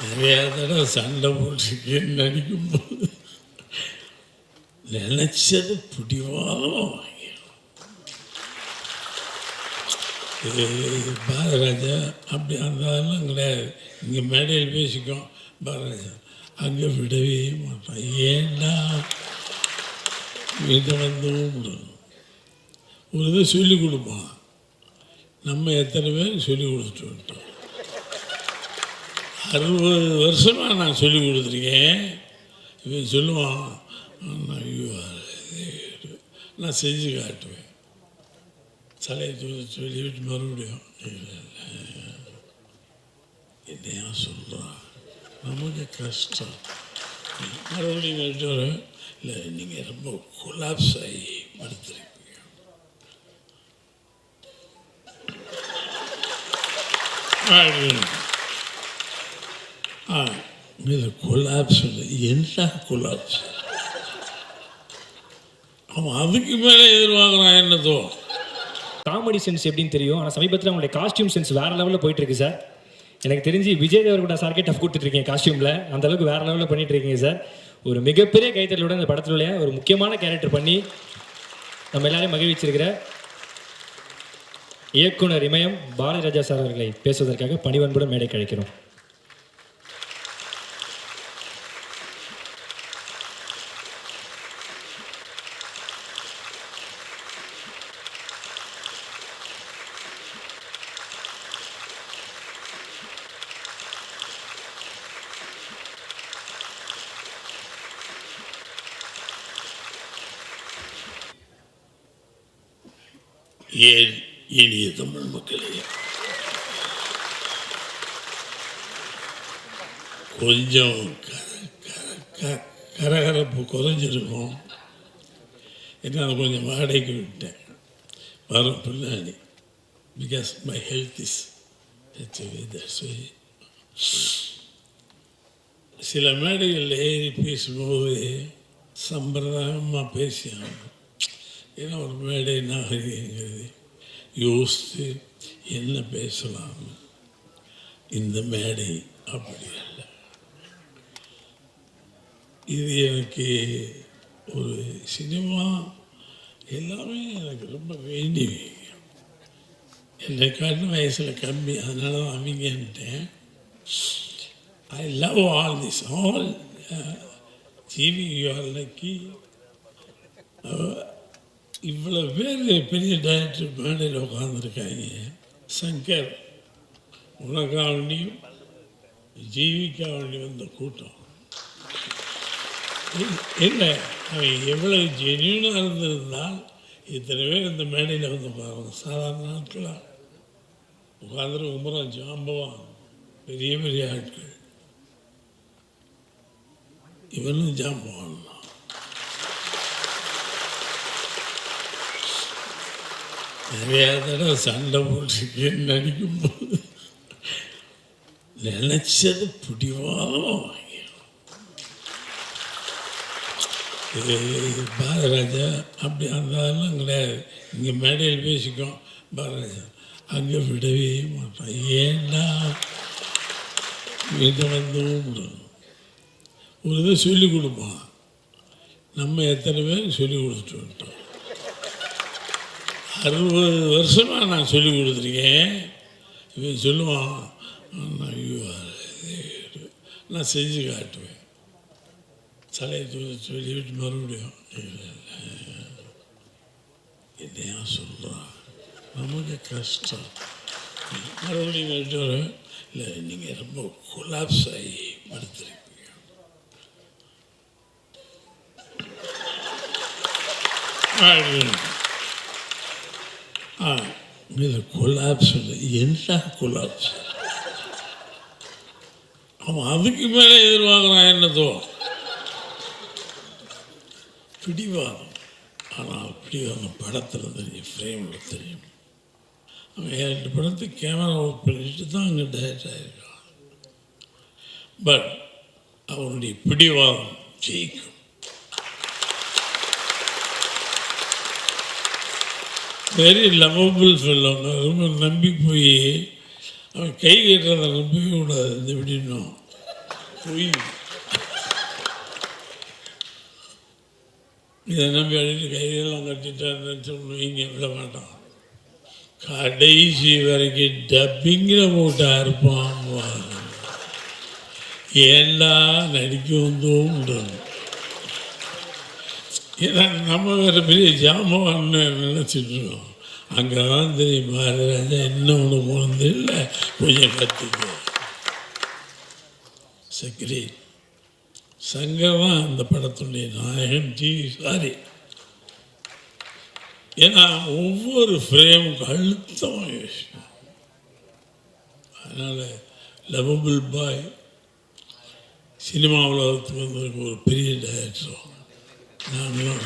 நிறையா தடவை சண்டை போட்டிருக்கேன்னு நடிக்கும்போது நினச்சது பிடிவாதமாக வாங்கிடும். பாரதிராஜா அப்படி அந்த அதெல்லாம் கிடையாது. இங்கே மேடையில் பேசிக்கோம் பாரதிராஜா, அங்கே விடவே மாட்டான். ஏன்னா இதை வந்து ஒரு இதை சொல்லிக் கொடுப்பான். நம்ம எத்தனை பேர் சொல்லிக் கொடுத்துட்டு விட்டோம். 60 வருஷமாக நான் சொல்லிக் கொடுத்துருக்கேன். இவன் சொல்லுவான், நான் செஞ்சு காட்டுவேன். தலையை சொல்லிவிட்டு மறுபடியும் என்னையா சொல்கிறான், நமக்கு கஷ்டம். மறுபடியும் கேட்டு வரும், இல்லை நீங்கள் ரொம்ப கொலாப்ஸ் ஆகி படுத்துருக்கீங்க. இது கொலாப்ஸ் இல்லை, என்ன கொலாப்ஸ்? அவன் அதுக்கு மேலே எதிர்பார்க்குறான். என்னதோ காமெடி சென்ஸ் எப்படின்னு தெரியும், ஆனால் சமீபத்தில் அவங்களுடைய காஸ்டியூம் சென்ஸ் வேறு லெவலில் போயிட்டு இருக்கு சார். எனக்கு தெரிஞ்சு விஜய் தேவர்கொண்டா சார்க்கே டஃப் கொடுத்துட்ருக்கீங்க காஸ்டியூமில். அந்த அளவுக்கு வேறு லெவலில் பண்ணிட்டு இருக்கீங்க சார். ஒரு மிகப்பெரிய கைத்தறலோட இந்த படத்துல ஒரு முக்கியமான கேரக்டர் பண்ணி நம்ம எல்லாரையும் மகிழ்ச்சிருக்கிற இயக்குனர் இமயம் பாரதிராஜா சார் அவர்களை பேசுவதற்காக பணிவன்புடன் மேடை கழிக்கிறோம். ஏன் இனிய தமிழ் மக்களே, கொஞ்சம் கரகரப்பு குறைஞ்சிருக்கும். என்னால் கொஞ்சம் வாடகைக்கு விட்டேன் வரும் பின்னாடி. பிகாஸ் மை ஹெல்த் இஸ் சில மேடைகளில் ஏறி பேசும்போது சம்பிரதாயமாக பேசியாகணும். ஏன்னா ஒரு மேடை நாகரிகங்கிறது யோசித்து என்ன பேசலாம். இந்த மேடை அப்படி அல்ல. இது எனக்கு ஒரு சினிமா எல்லாமே எனக்கு ரொம்ப வேண்டியவை. என்னை காட்டின வயசில் கம்மி, அதனால தான் அவங்கன்ட்டேன். I love all this all. GV you are lucky. இவ்வளோ பேர் பெரிய டைரக்டர் மேடையில் உட்காந்துருக்காங்க. சங்கர் உனக்காக வேண்டியும் ஜீவிக்காக வேண்டி வந்த கூட்டம் இல்லை. அவன் எவ்வளவு ஜென்யூனாக இருந்திருந்தால் இத்தனை பேர் இந்த மேடையில் வந்து பாருங்க. சாதாரண நாட்களாக உட்காந்துரு கும்பரம் ஜாம்பவான் பெரிய பெரிய ஆட்கள். இவனும் ஜாம்பவான் தான். நிறையா தடவை சண்டை போட்டிருக்கேன்னு நடிக்கும்போது நினச்சது பிடிவாதமாக வாங்கிடும். பாரதிராஜா அப்படி அந்த அதெல்லாம் கிடையாது. இங்கே மேடையில் பேசிக்கோம் பாரதிராஜா, அங்கே விடவே மாட்டான். ஏன்னா இதை வந்து ஒரு இதை சொல்லிக் கொடுப்பான். நம்ம எத்தனை பேர் சொல்லிக் கொடுத்துட்டு விட்டோம். 60 வருஷமாக நான் சொல்லிக் கொடுத்துருக்கேன். இவன் சொல்லுவான், நான் செஞ்சு காட்டுவேன். தலையை சொல்லிவிட்டு மறுபடியும் என்னையா சொல்கிறான், நமக்கு கஷ்டம். மறுபடியும் கேட்டு வரும், இல்லை நீங்கள் ரொம்ப கொலாப்ஸ் ஆகி படுத்துருக்கீங்க. இது கொலாப்ஸ் இல்லை, என்ன கொலாப்ஸ்? அவன் அதுக்கு மேலே எதிர்பார்க்குறான். என்னதோ பிடிவாதம். ஆனால் பிடிவாதம் படத்தில் தெரியும், ஃப்ரேமில் தெரியும். அவன் 2 படத்துக்கு கேமரா ஒர்க் பண்ணிட்டு தான் அங்கே டைரக்ட் ஆகிருக்கான். பட் அவனுடைய பிடிவாதம் ஜெயிக்கும். Very lovable fellow. ரொம்ப நம்பி போய் அவன் கை கட்டுறதை நம்பவே கூடாது. இந்த எப்படின்னும் பொய். இதை நம்பி அடிட்டு கையெல்லாம் கட்டிட்டாருன்னு சொல்லுவீங்க, விட மாட்டான். கடைசி வரைக்கும் டப்பிங்கில் போட்டா இருப்பான். ஏண்டா நடிக்கவும் தோன்றும். ஏன்னா நம்ம வேறு பெரிய ஜாமான்னு நினச்சிட்டு இருக்கோம். அங்கே தான் தெரியும் மகாராஜா இன்னும் ஒன்று போனது இல்லை, கொஞ்சம் கற்றுக்க. சக்ரி சங்கர் தான் அந்த படத்துடைய நாயகன். சாரி, ஏன்னா ஒவ்வொரு ஃப்ரேமுக்கு அழுத்தமாக யோசிக்கும். அதனால் லவபிள் பாய் சினிமா உலகத்துக்கு வந்ததுக்கு ஒரு பெரிய டைரக்டர். நாங்களும்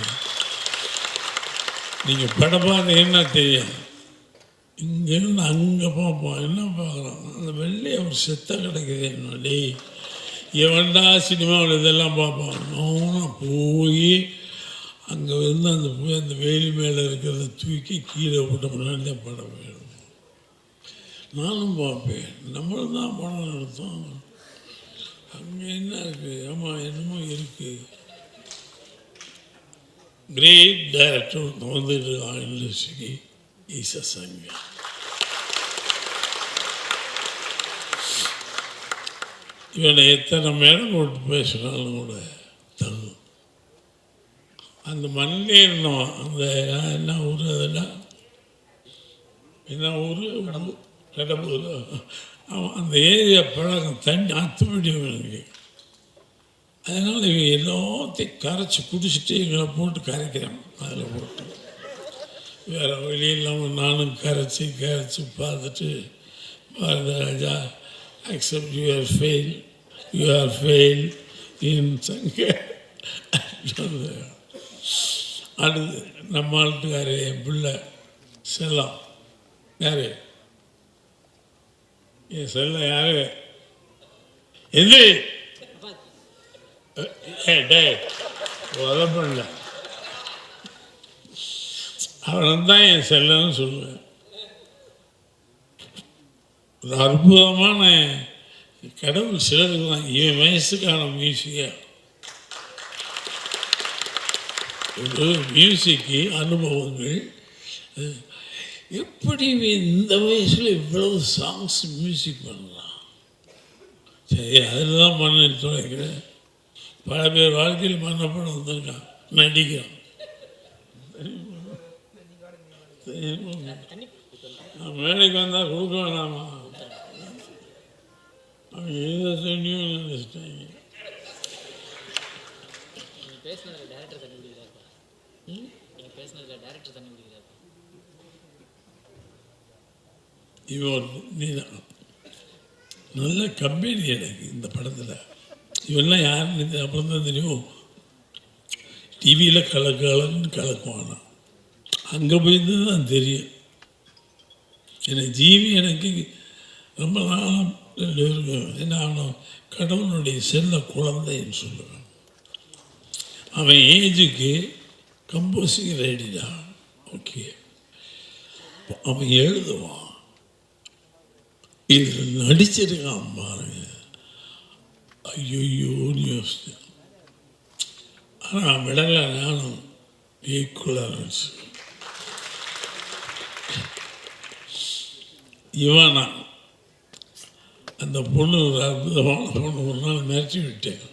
நீங்கள் படம் பார்த்தீங்கன்னா தெரியும், இங்கேருந்து அங்கே பார்ப்போம். என்ன பார்க்குறோம், அந்த வெள்ளையை ஒரு செத்த கிடைக்குது என்னடி எவன்டா சினிமாவில் இதெல்லாம் பார்ப்பான். நானும் போய் அங்கே வந்து அந்த போய் அந்த வேலி மேலே இருக்கிறத தூக்கி கீழே போட்ட முன்னாடி தான் படம் வேணும். நானும் பார்ப்பேன். நம்மளும் தான் படம் எடுத்தோம். அங்கே என்ன இருக்குது, ஆமாம் என்னமோ இருக்குது. கிரேட் டைரக்டர் வந்துட்டு இண்டஸ்ட்ரிக்கு ஈச சங்கர். இவனை எத்தனை மேடம் போட்டு பேசினாலும் கூட தங்கும். அந்த மண்ணேறணும். அந்த என்ன ஊர், அதெல்லாம் என்ன ஊர், கடம்பூர். அவன் அந்த ஏரியா பழகம் தண்ணி அத்துப்படியும் எனக்கு. அதனால் இவன் எல்லாத்தையும் கரைச்சி குடிச்சிட்டு எங்களை போட்டு கரைக்கிறான். அதில் போட்டு வேறு வழி இல்லாமல் நானும் கரைச்சி பார்த்துட்டு, Bharathiraja accept you are fail in Shankar. அடுத்து நம்ம ஆளுக்காரு என் பிள்ளை செல்லம். யாரு என் செல்லம்? யாரு எது? உதப்பண்ண அவன் தான் என் செல்லன்னு சொல்லுவேன். ஒரு அற்புதமான கடவுள் சிலருக்கு தான் இவன் வயசுக்கான மியூசிக்கா. ஒரு மியூசிக்கு அனுபவங்கள். எப்படி இந்த வயசில் இவ்வளவு சாங்ஸ் மியூசிக் பண்ணலாம்? சரி, அதில் தான் மண்ணை துளைக்கிறேன். பல பேர் வாழ்க்கையில் மன்னப்படம் வந்திருக்கான், நடிக்கிறான். நான் மேடைக்கு வந்தால் கொடுக்க வேணாமா? அவங்க எந்த தண்ணியும் நினைச்சிட்டாங்க. இவன் நீதான் நல்ல கம்பெனி எனக்கு இந்த படத்தில். இவெல்லாம் யாருன்னு அப்புறம் தான் தெரியும். டிவியில் கலக்கலன்னு கலக்குவானா, அங்கே போயிருந்து தான் தெரியும். எனக்கு ஜீவி எனக்கு ரொம்ப நாளும் என்ன ஆகணும், கடவுளுடைய செல்ல குழந்தைன்னு சொல்லுவேன். அவன் ஏஜுக்கு கம்போசிங் ரெடிதான். ஓகே, அவன் எழுதுவான். இதில் நடிச்சிருக்கான் பாருங்க. ஐயோன்னு யோசித்தேன். ஆனால் விடலை. நானும் ஈக்குவலாக இருந்துச்சு. இவனா அந்த பொண்ணு ஒரு அற்புதமான பொண்ணு. ஒரு நாள் மிரட்டி விட்டேன்.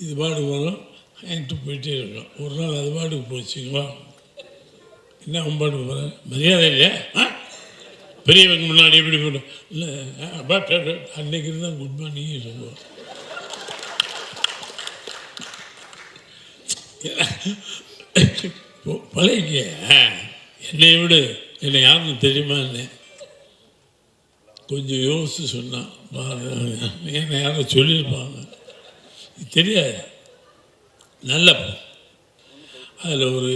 இது பாட்டுக்கு வரும், என்கிட்ட போயிட்டே இருக்கோம். ஒரு நாள் அது பாட்டுக்கு போச்சுங்களா, என்ன அவன் பாட்டுக்கு போகிறேன், மரியாதை இல்லையா? பெரியவங்க முன்னாடி எப்படி போட்டோம் இல்லை, அன்னைக்கு இருந்தால் குட் மார்னிங் சொல்லுவோம். பழகிக்க. என்னை விடு, என்னை யாருன்னு தெரியுமா? என்ன கொஞ்சம் யோசித்து சொன்னான். என்னை யாரும் சொல்லியிருப்பாங்க, தெரியாது. நல்ல அதில் ஒரு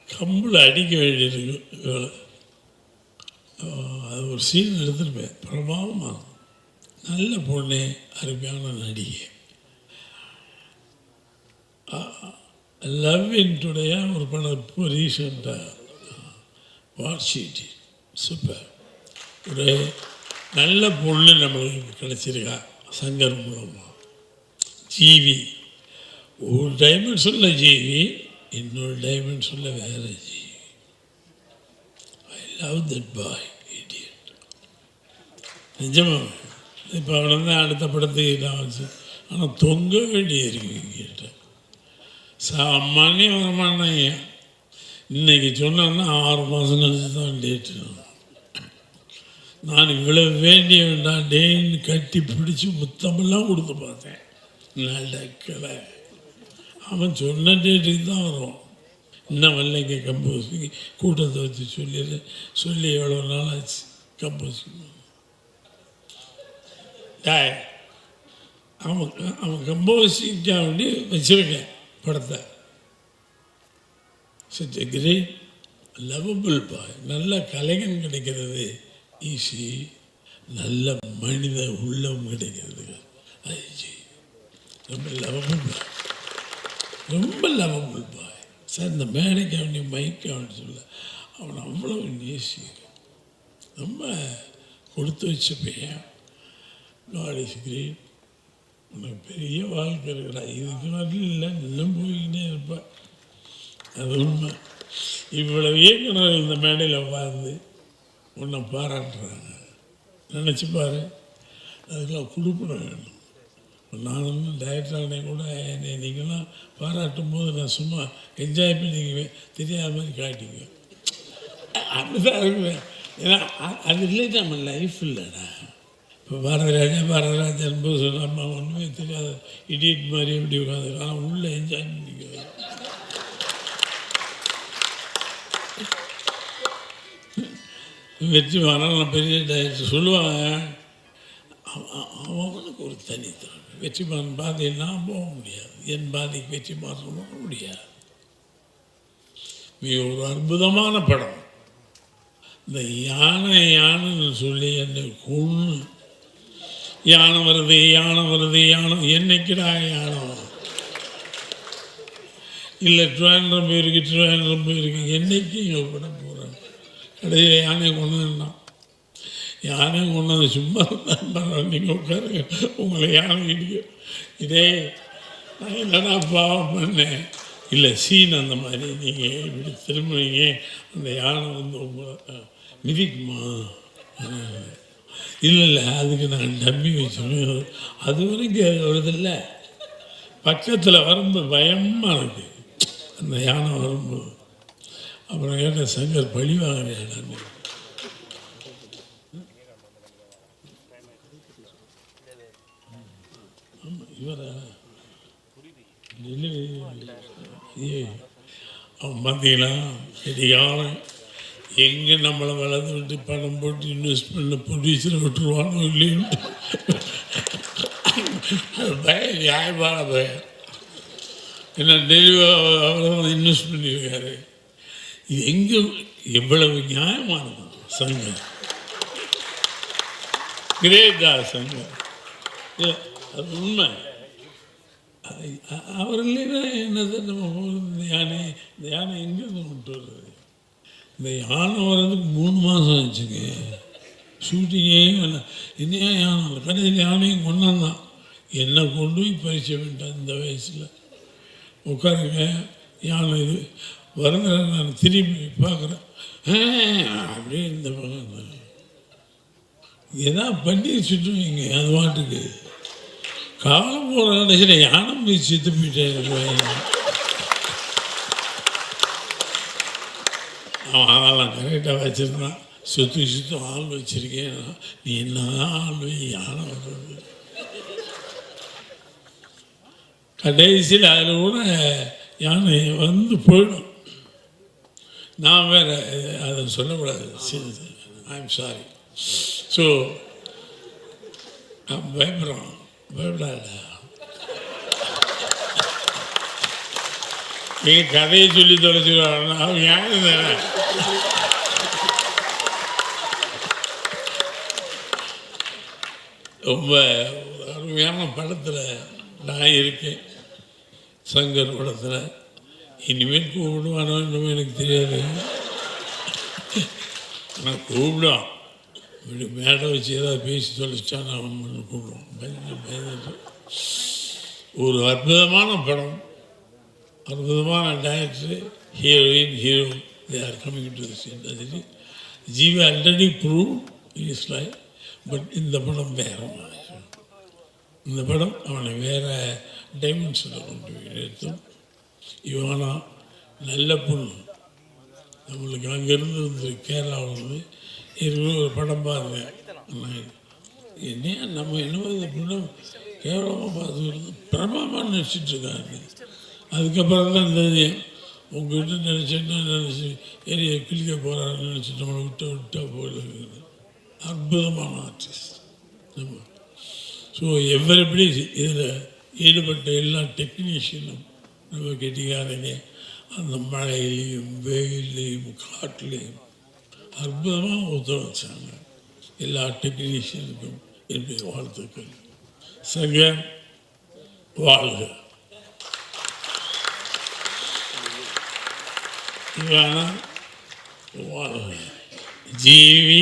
கம்பில் அடிக்க வேண்டியிருக்கு. அது ஒரு சீன் எடுத்துருப்பேன். பிரபாவமாக நல்ல பொண்ணு, அருமையான நடிகை. லவ் இன்டுடைய ஒரு படம் இப்போ ரீசெண்டாக வாட்சிட்டு சூப்பர். ஒரு நல்ல பொண்ணு நம்மளுக்கு கிடச்சிருக்கா சங்கர் மூலமாக. ஜீவி ஒரு டைமென்ஷனில் ஜீவி, இன்னொரு டைமென்ஷனில் வேறு GV. I love that boy idiot. நிஜமாக இப்போ அவனை தான் அடுத்த படத்துக்கு நான் வச்சு, ஆனால் தொங்க வேண்டியிருக்கு கேட்ட சாமானியம் வரமாட்டாங்க. இன்னைக்கு சொன்னோன்னா 6 மாதம் கழிச்சு தான் டேட்டு. நான் இவ்வளோ வேண்டிய வேண்டாம் டேன்னு கட்டி பிடிச்சி முத்தமெல்லாம் கொடுத்து பார்த்தேன், நடக்கலை. அவன் சொன்ன டேட்டுக்கு தான் வருவான். இன்னும் வரலைங்க கம்போஸிங் கூட்டத்தை வச்சு சொல்லி எவ்வளோ நாள் ஆச்சு கம்போஸிங். அவன் கம்போஸிங்காக வேண்டி வச்சுருக்கேன் படத்தை. சச் எ கிரேட் லவபிள் பாய். நல்ல கலைஞன் கிடைக்கிறது ஈஸி, நல்ல மனித உள்ளம் கிடைக்கிறது ஐஜி. ரொம்ப லவபிள் பாய், ரொம்ப லவபிள் பாய் சார். இந்த மேடைக்கு அவனி மைக்கு அவனு சொல்ல, அவனை அவ்வளோ நேசிக்கிறேன். ரொம்ப கொடுத்து வச்ச பையன். God is great. உனக்கு பெரிய வாழ்க்கை இருக்கிறா. இதுக்கு மட்டும் இல்லை, இன்னும் போய்கிட்டே இருப்பேன். அது உண்மை. இவ்வளவு இயக்குனர் இந்த மேடையில் உட்கார்ந்து உன்னை பாராட்டுறாங்க, நினச்சி பாரு. அதுக்கெல்லாம் கொடுப்பிட வேணும். நானும் டைரக்டரானே கூட என்னை நீங்களாம் பாராட்டும் போது நான் சும்மா என்ஜாய் பண்ணி தெரியாத மாதிரி காட்டிக்குவேன். அப்படிதான் இருக்குவேன். ஏன்னா அது இல்லை, நம்ம லைஃப் இல்லைடா. இப்போ பாரதராஜன் போது நம்ம ஒன்றுமே தெரியாத இடியட் மாதிரி எப்படி உட்காந்து, ஆனால் உள்ளே என்ஜாய் பண்ணிக்குவேன். வெற்றி மாறன் பெரிய டைரக்டர் சொல்லுவாங்க, அவனுக்கு ஒரு தனித்திறன். வெற்றி மாறன் பாதையில் நான் போக முடியாது, என் பாதைக்கு வெற்றி மாறன் போக முடியாது. மிக ஒரு அற்புதமான படம். இந்த யானைன்னு சொல்லி என்னை கொன்று, யானை வருது யானை வருது யானை, என்னைக்குடா யானை இல்லை ட்ரிவாண்ட்ரம் போயிருக்கு என்னைக்கு இங்கே கூட போகிறேன். கடையில் யானையை கொண்டு வந்தான். யானையை கொண்டு வந்து சும்மா நீங்கள் உட்காருங்க, உங்களை யானை இடிக்க. இதே நான் என்னடா பாவம் பண்ணேன். இல்லை சீன் அந்த மாதிரி நீங்கள் இப்படி திரும்புவீங்க, அந்த யானை வந்து உங்களை மிதிக்குமா? இல்லை அதுக்கு நான் டம்மி வச்சுருவேன். அது வரைக்கும் வருதில்லை, பக்கத்தில் வரும்போது பயமாக இருக்குது அந்த யானை வரும்போது. அப்புறம் கேட்ட சங்கர் பழி வாங்குறேன். இவரா அவன் பார்த்தீங்களா சரியான எங்கே நம்மளை வளர்ந்து விட்டு பணம் போட்டு இன்வெஸ்ட் பண்ண ப்ரொடியூசரை விட்டுருவானோ இல்லைன்னு பயம், நியாயமான பயம். என்ன டெய்லி அவரை இன்வெஸ்ட் பண்ணியிருக்காரு. இது எங்கே எவ்வளவு நியாயமானது சங்கம். கிரேட்டா சங்கம். அது உண்மை. அவர் இல்லைன்னா என்னது நம்ம இந்த யானை எங்கேருந்து கொண்டு வர்றது? இந்த யானை வர்றதுக்கு 3 மாதம் ஆச்சுங்க. ஷூட்டிங்கே இன்னையா யானை கடையில் யானையும் கொண்டாந்தான். என்னை கொண்டு போய் பறிச்ச வேண்டாம் இந்த வயசில். உட்காருங்க யானை இது வருங்க. நான் திரும்பி பார்க்குறேன், அப்படியே இந்த பக்கம் எதாவது பண்ணி சுற்றுவீங்க. அது பாட்டுக்கு காலம் போகிற கடைசியில் யானை போய் செத்து போயிட்டேன். அவன் அதெல்லாம் கரெக்டாக வச்சுருந்தான். சுற்றி ஆள் வச்சுருக்கேன். நீ என்ன ஆள் வை, யானை வர்றது. கடைசியில் அதில் கூட யானை வந்து போயிடும். நான் வேறு அதை சொல்லக்கூடாது. I'm sorry. ஸோ பயப்படுறான். பயப்படாத. எங்கள் கதையை சொல்லி தொலைச்சிடுவாங்க. அவன் யாரு தானே. ரொம்ப அருமையான படத்தில் நான் இருக்கேன். சங்கர் படத்தில். இனிமேல் கூப்பிடுவானோ இன்னும் எனக்கு தெரியாது. ஆனால் கூப்பிடுவான். இப்படி மேடை வச்சு ஏதாவது பேசி தொலைச்சா நான் கூப்பிடுவோம். பயந்துட்டு ஒரு அற்புதமான படம், அற்புதமான director, heroine, hero, they are coming to the scene. GV already prove his life. But இந்த படம் வேற மாதிரி. இந்த படம் அவனை வேறு டைமென்ஷனில் கொண்டு போய் நிறுத்தும். இவனா நல்ல பொண்ணு. நம்மளுக்கு அங்கேருந்து வந்து கேரளாவிலேருந்து ஒரு படம் பாருங்க. என்ன நம்ம என்னமோ இந்த படம் கேவலமாக பார்த்து வருது, பிரமாமாக நடிச்சிட்ருக்காங்க. அதுக்கப்புறம் தான் இந்த உங்கள்கிட்ட நினச்சேன்னா நினச்சி ஏரியை கிளிக்க போகிறான்னு நினச்சி நம்மளை விட்டா போயிடுது. அற்புதமான ஆர்டிஸ்ட் நம்ம. ஸோ எவ்வளவு இதில் ஈடுபட்ட எல்லா டெக்னீஷியனும் நம்ம கெட்டிக்காரங்க அந்த மழையிலையும் வெயிலையும் காட்டிலையும் அற்புதமாக ஒத்துழைச்சாங்க. எல்லா டெக்னீஷியனுக்கும் என்னுடைய வாழ்த்துக்கள். சங்க வாழ்க. இவானா வாழ்க. ஜீவி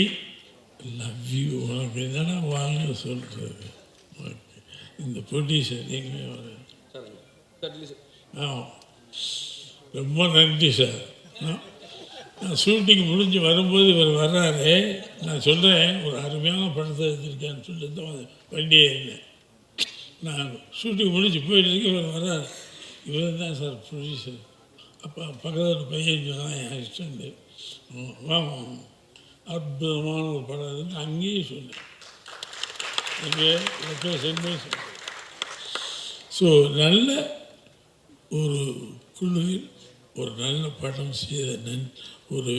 லவ் யூ. உனக்கு என்னடா வாழ்க சொல்கிறது. இந்த ப்ரொடியூசர் எங்கே வர. ஆமாம், ரொம்ப நன்றி சார். நான் ஷூட்டிங் முடிஞ்சு வரும்போது இவர் வர்றாரு. நான் சொல்கிறேன் ஒரு அருமையான படத்தை எடுத்திருக்கேன்னு சொல்லி தான் வண்டியே இருந்தேன். நான் ஷூட்டிங் முடிஞ்சு போயிட்டு இவர் வர்றாரு. இவர் தான் சார் ப்ரொடியூசர். அப்போ பக்கத்தில் பையன் சொன்னால் என் அசிஸ்டண்ட்டு வாங்க அற்புதமான ஒரு படம் இருக்குன்னு அங்கேயே சொன்னேன். அங்கே லொக்கேஷன்மே சொன்னேன். ஸோ நல்ல ஒரு குழுவில் ஒரு நல்ல படம் செய்த ஒரு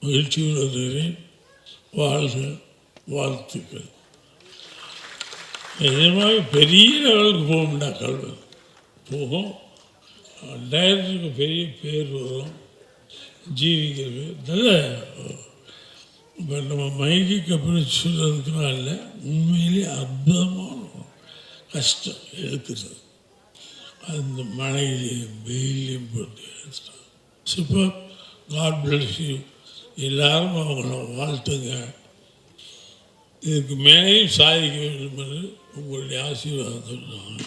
மகிழ்ச்சியோடு இருக்கிறேன். வாழ்க, வாழ்த்துக்கள். நிஜமாக பெரிய லெவலுக்கு போகும்டா கல்வன் போகும். டைரக்டருக்கு பெரிய பேர் வரும், ஜீவிக்கிறது நல்ல. இப்போ நம்ம மைக்கு கப்பல் சொல்கிறதுக்குலாம் இல்லை, உண்மையிலே அற்புதமான கஷ்டம் எடுக்கிறது. அந்த மழையிலையும் வெயிலையும் போட்டு சூப்பர். God bless you. எல்லாரும் அவங்கள வாழ்த்துங்க. இதுக்கு மேலேயும் சாதிக்க வேண்டும் என்று உங்களுடைய ஆசீர்வாதத்தை நான்